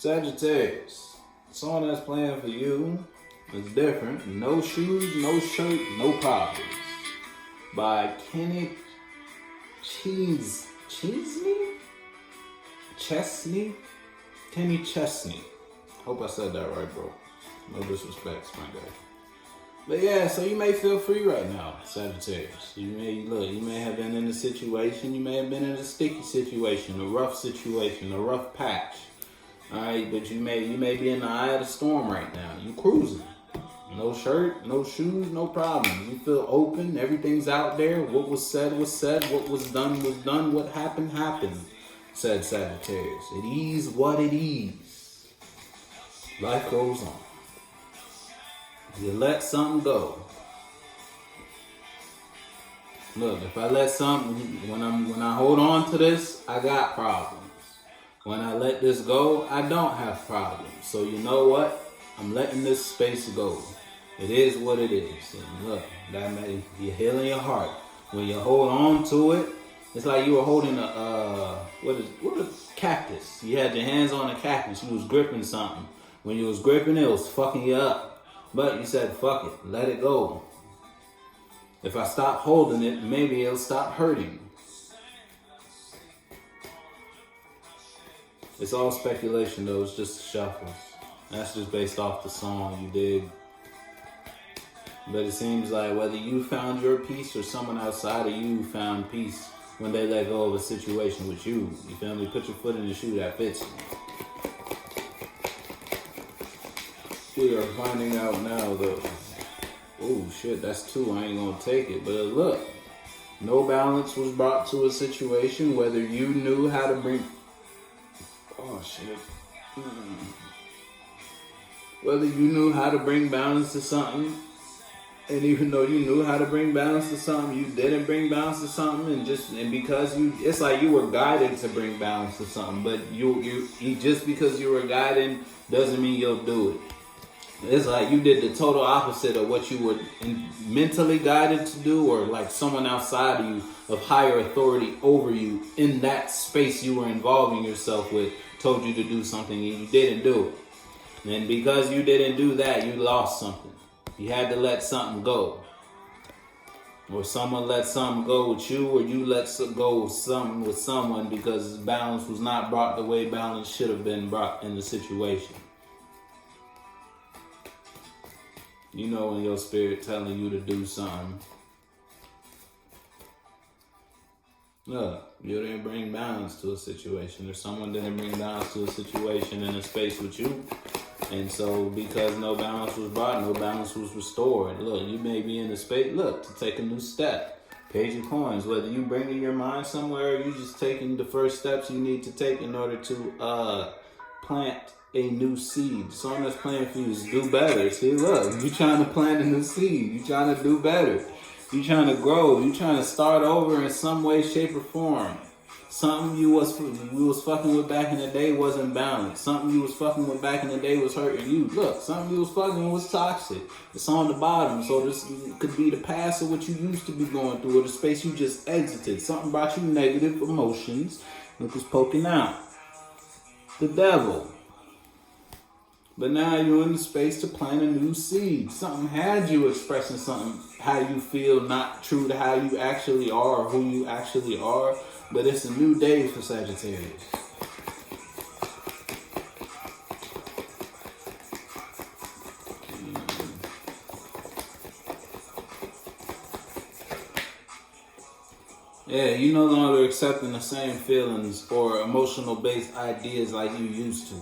Sagittarius, the song that's playing for you is different. No Shoes, No Shirt, No Problems by Kenny Kenny Chesney. Hope I said that right, bro. No disrespect, my guy. But yeah, so you may feel free right now, Sagittarius. You may have been in a situation, you may have been in a sticky situation, a rough patch. Alright, but you may be in the eye of the storm right now. You cruising. No shirt, no shoes, no problems. You feel open, everything's out there. What was said was said, what was done, what happened, said Sagittarius. It is what it is. Life goes on. You let something go. Look, if I let something, when I hold on to this, I got problems. When I let this go, I don't have problems. So you know what? I'm letting this space go. It is what it is. And look, you're healing your heart. When you hold on to it, it's like you were holding a cactus. You had your hands on a cactus. You was gripping something. When you was gripping it was fucking you up. But you said, fuck it, let it go. If I stop holding it, maybe it'll stop hurting. It's all speculation though, it's just shuffles. That's just based off the song, you dig? But it seems like whether you found your peace or someone outside of you found peace when they let go of a situation with you. You feel me? Put your foot in the shoe that fits you. We are finding out now though. Oh shit, that's two, I ain't gonna take it. But look, no balance was brought to a situation, whether you knew how to bring... Oh shit. Whether you knew how to bring balance to something, and even though you knew how to bring balance to something, you didn't bring balance to something, and because it's like you were guided to bring balance to something, but you just because you were guided doesn't mean you'll do it. It's like you did the total opposite of what you were mentally guided to do, or like someone outside of you of higher authority over you in that space you were involving yourself with told you to do something and you didn't do it. And because you didn't do that, you lost something. You had to let something go. Or someone let something go with you, or you let go with something with someone because balance was not brought the way balance should have been brought in the situation. You know when your spirit telling you to do something. Look, you didn't bring balance to a situation, or someone didn't bring balance to a situation in a space with you. And so because no balance was brought, no balance was restored. Look, you may be in a space, look, to take a new step. Page of Coins, whether you bringing your mind somewhere or you just taking the first steps you need to take in order to plant a new seed. The song that's playing for you is do better. See, look, you trying to plant a new seed. You trying to do better. You trying to grow. You trying to start over in some way, shape, or form. Something you was fucking with back in the day wasn't balanced. Something you was fucking with back in the day was hurting you. Look, something you was fucking with was toxic. It's on the bottom. So this could be the past of what you used to be going through, or the space you just exited. Something brought you negative emotions. Look what's poking out. The devil. But now you're in the space to plant a new seed. Something had you expressing something, how you feel, not true to how you actually are or who you actually are. But it's a new day for Sagittarius. Yeah, you no longer accepting the same feelings or emotional based ideas like you used to.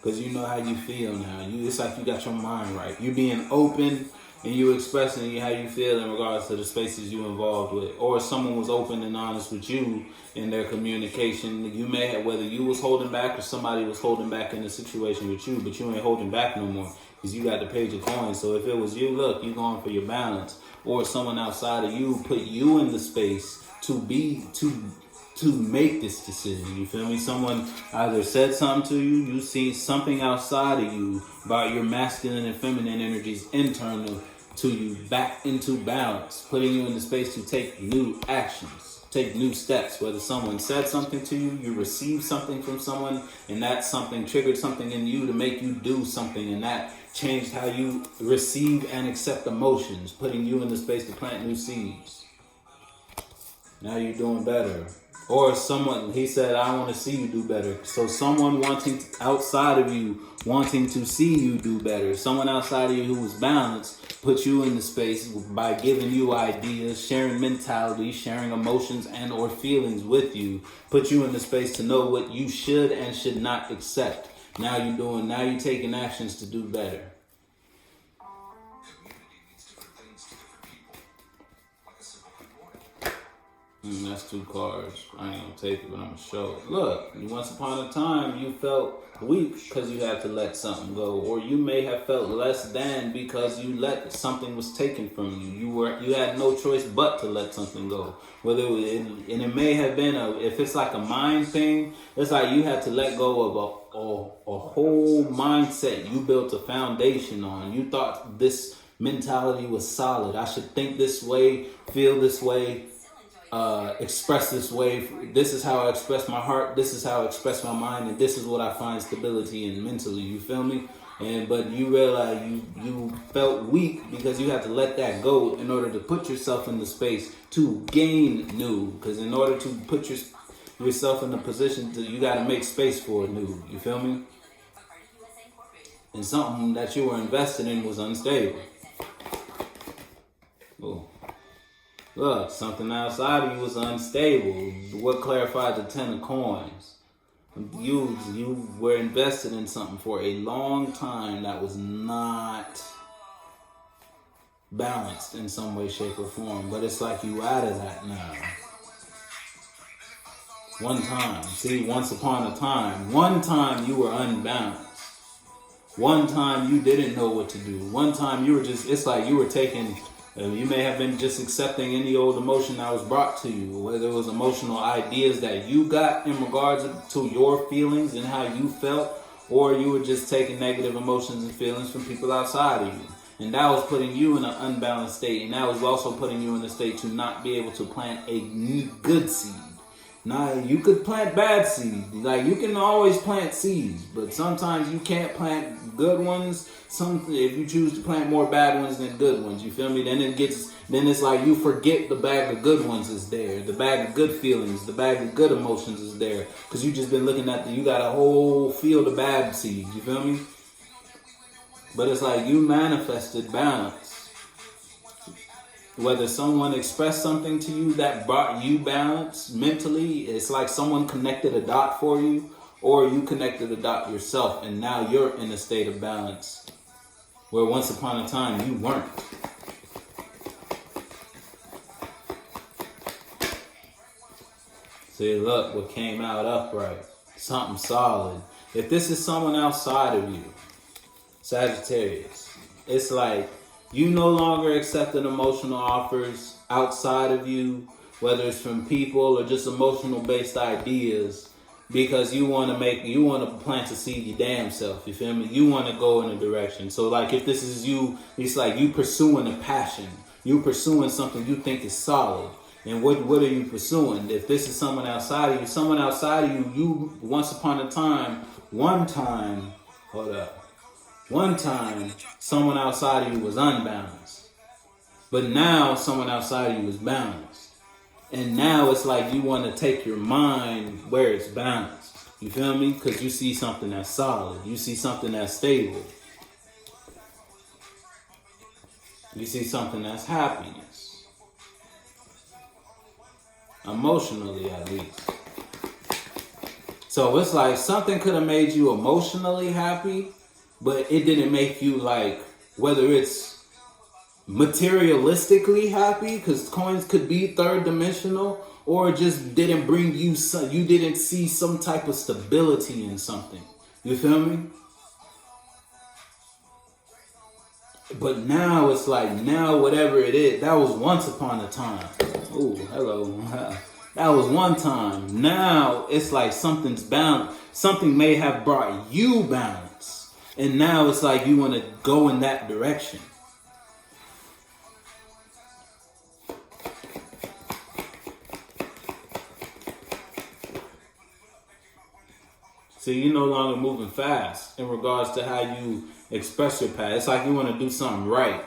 Because you know how you feel now. It's like you got your mind right. You being open and you expressing how you feel in regards to the spaces you involved with. Or someone was open and honest with you in their communication. You may have, whether you was holding back or somebody was holding back in a situation with you, but you ain't holding back no more because you got the Page of Coins. So if it was you, look, you going for your balance. Or someone outside of you put you in the space to make this decision. You feel me? Someone either said something to you, you see something outside of you about your masculine and feminine energies internal to you back into balance, putting you in the space to take new actions, take new steps. Whether someone said something to you, you received something from someone, and that something triggered something in you to make you do something, and that changed how you receive and accept emotions, putting you in the space to plant new seeds. Now you're doing better. Or someone, he said, I want to see you do better. So someone outside of you wanting to see you do better. Someone outside of you who was balanced put you in the space by giving you ideas, sharing mentality, sharing emotions and or feelings with you. Put you in the space to know what you should and should not accept. Now you're taking actions to do better. That's 2 cards. I ain't gonna take it, but I'm gonna show it. Look, once upon a time, you felt weak because you had to let something go, or you may have felt less than because you let something was taken from you. You had no choice but to let something go. And it may have been if it's like a mind thing, it's like you had to let go of a whole mindset you built a foundation on. You thought this mentality was solid. I should think this way, feel this way. Express this way. This is how I express my heart. This is how I express my mind, and this is what I find stability in mentally. You feel me? But you realize you felt weak because you had to let that go in order to put yourself in the space to gain new. Because in order to put yourself in the position you got to make space for new. You feel me? And something that you were invested in was unstable. Oh. Look, something outside of you was unstable. What clarified the 10 of coins? You were invested in something for a long time that was not balanced in some way, shape, or form. But it's like you out of that now. One time. Once upon a time. One time you were unbalanced. One time you didn't know what to do. One time it's like you were taking... You may have been just accepting any old emotion that was brought to you, whether it was emotional ideas that you got in regards to your feelings and how you felt, or you were just taking negative emotions and feelings from people outside of you. And that was putting you in an unbalanced state, and that was also putting you in a state to not be able to plant a good seed. Now, you could plant bad seeds. Like, you can always plant seeds, but sometimes you can't plant good ones. If you choose to plant more bad ones than good ones, you feel me? Then it's like you forget the bag of good ones is there. The bag of good feelings, the bag of good emotions is there. Because you just been looking at you got a whole field of bad seeds, you feel me? But it's like you manifested balance. Whether someone expressed something to you that brought you balance mentally, it's like someone connected a dot for you, or you connected a dot yourself, and now you're in a state of balance where once upon a time you weren't. See, look what came out upright. Something solid. If this is someone outside of you, Sagittarius, it's like you no longer accepting emotional offers outside of you, whether it's from people or just emotional based ideas, because you want to plant a seed your damn self. You feel me? You want to go in a direction. So like if this is you, it's like you pursuing a passion. You pursuing something you think is solid. And what are you pursuing? If this is someone outside of you, you once upon a time, one time, someone outside of you was unbalanced. But now someone outside of you is balanced. And now it's like you want to take your mind where it's balanced. You feel me? Because you see something that's solid. You see something that's stable. You see something that's happiness. Emotionally, at least. So it's like something could have made you emotionally happy, but it didn't make you, like, whether it's materialistically happy, because coins could be third dimensional, or it just didn't bring you, you didn't see some type of stability in something. You feel me? But now it's like, now whatever it is, that was once upon a time. Oh, hello. That was one time. Now it's like something's bound. Something may have brought you balance. And now it's like you want to go in that direction. See, you're no longer moving fast in regards to how you express your past. It's like you want to do something right.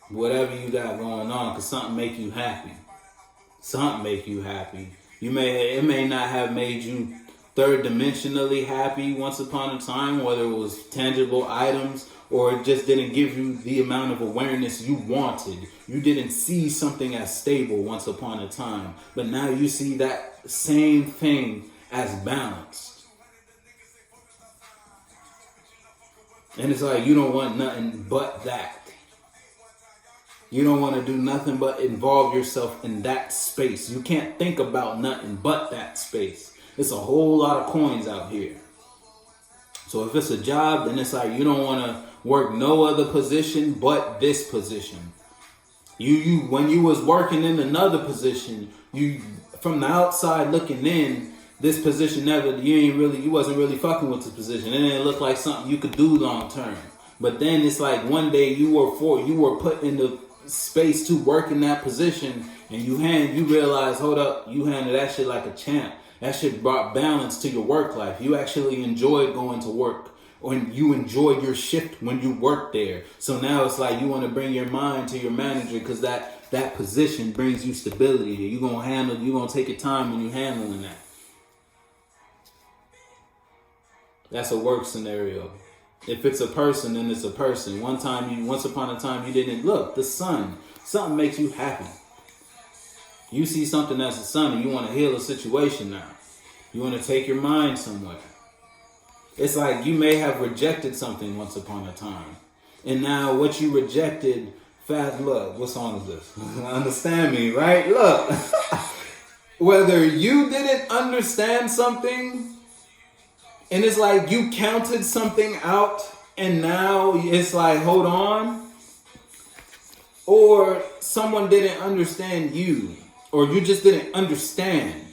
Whatever you got going on, because something make you happy. Something make you happy. It may not have made you third dimensionally happy once upon a time, whether it was tangible items or it just didn't give you the amount of awareness you wanted. You didn't see something as stable once upon a time, but now you see that same thing as balanced. And it's like you don't want nothing but that. You don't want to do nothing but involve yourself in that space. You can't think about nothing but that space. It's a whole lot of coins out here. So if it's a job, then it's like you don't want to work no other position but this position. You when you was working in another position, you from the outside looking in, this position you wasn't really fucking with this position. It didn't look like something you could do long term. But then it's like one day you were put in the space to work in that position, and you realize, hold up, you handled that shit like a champ. That shit brought balance to your work life. You actually enjoyed going to work, or you enjoyed your shift when you worked there. So now it's like you want to bring your mind to your manager because that position brings you stability. You're gonna take your time when you're handling that. That's a work scenario. If it's a person, then it's a person. Once upon a time, you didn't look. The sun. Something makes you happy. You see something as the sun and you want to heal a situation now. You want to take your mind somewhere. It's like you may have rejected something once upon a time. And now what you rejected, look, what song is this? Understand me, right? Look. Whether you didn't understand something, and it's like you counted something out and now it's like, hold on. Or someone didn't understand you. Or you just didn't understand.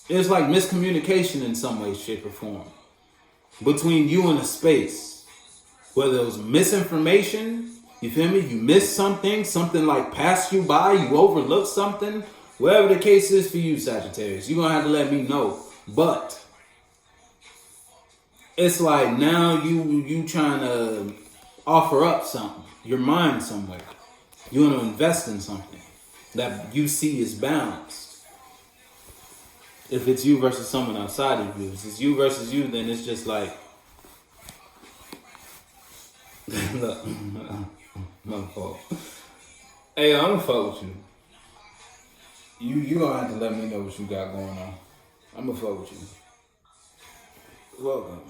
It's like miscommunication in some way, shape, or form. Between you and a space. Whether it was misinformation, you feel me? You missed something like passed you by, you overlooked something. Whatever the case is for you, Sagittarius, you're going to have to let me know. But it's like now you trying to offer up something, your mind somewhere. You want to invest in something that you see is balanced. If it's you versus someone outside of you. If it's you versus you, then it's just like, look, my fault. Hey, I'm gonna fuck with you. You gonna have to let me know what you got going on. I'm gonna fuck with you. Welcome.